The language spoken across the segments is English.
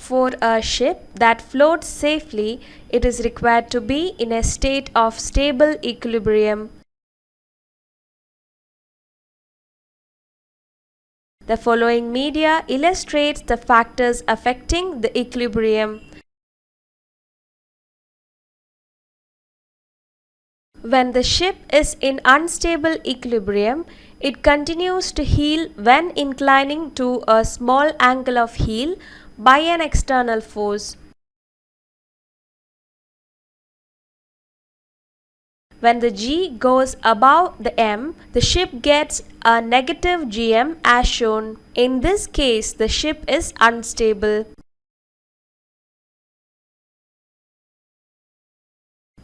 For a ship that floats safely, it is required to be in a state of stable equilibrium. The following media illustrates the factors affecting the equilibrium. When the ship is in unstable equilibrium, it continues to heel when inclining to a small angle of heel by an external force. When the G goes above the M, the ship gets a negative GM as shown. In this case, the ship is unstable.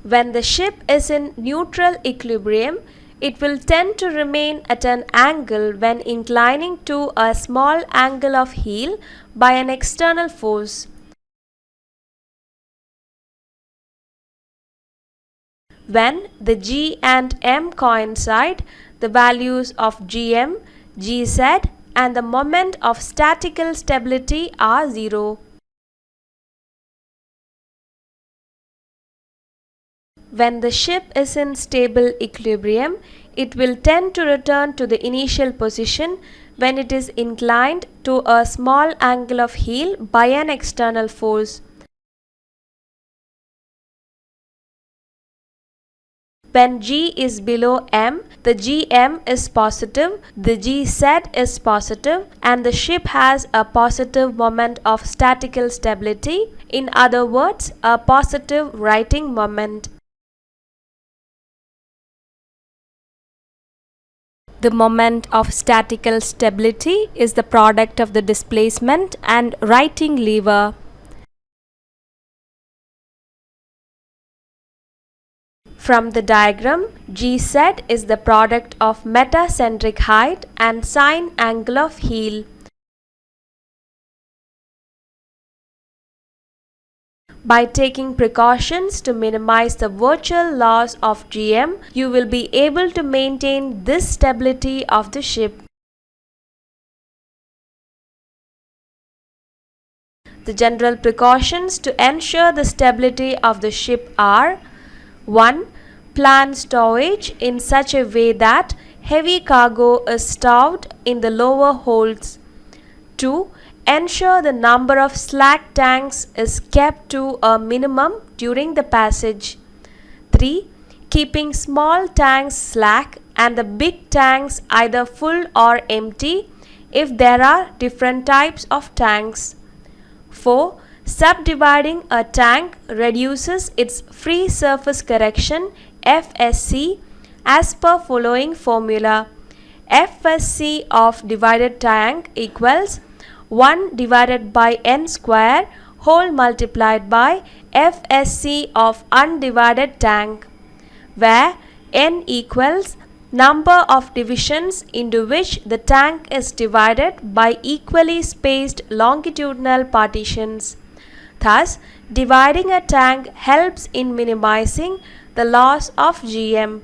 When the ship is in neutral equilibrium, it will tend to remain at an angle when inclining to a small angle of heel by an external force. When the G and M coincide, the values of Gm, Gz and the moment of statical stability are 0. When the ship is in stable equilibrium, it will tend to return to the initial position when it is inclined to a small angle of heel by an external force. When G is below M, the Gm is positive, the Gz is positive, and the ship has a positive moment of statical stability, in other words, a positive righting moment. The moment of statical stability is the product of the displacement and righting lever. From the diagram, Gz is the product of metacentric height and sine angle of heel. By taking precautions to minimize the virtual loss of Gm, you will be able to maintain this stability of the ship. The general precautions to ensure the stability of the ship are: 1. Plan stowage in such a way that heavy cargo is stowed in the lower holds. 2. Ensure the number of slack tanks is kept to a minimum during the passage. 3. Keeping small tanks slack and the big tanks either full or empty if there are different types of tanks. 4. Subdividing a tank reduces its free surface correction FSC as per following formula. FSC of divided tank equals 1 divided by n square whole multiplied by FSC of undivided tank, where n equals number of divisions into which the tank is divided by equally spaced longitudinal partitions. Thus, dividing a tank helps in minimizing the loss of Gm.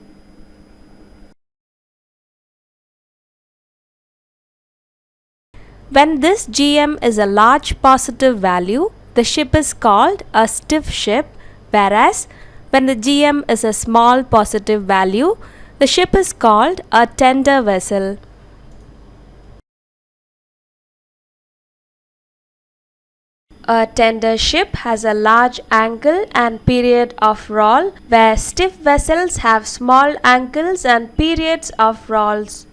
When this Gm is a large positive value, the ship is called a stiff ship, whereas when the Gm is a small positive value, the ship is called a tender vessel. A tender ship has a large angle and period of roll, where stiff vessels have small angles and periods of rolls.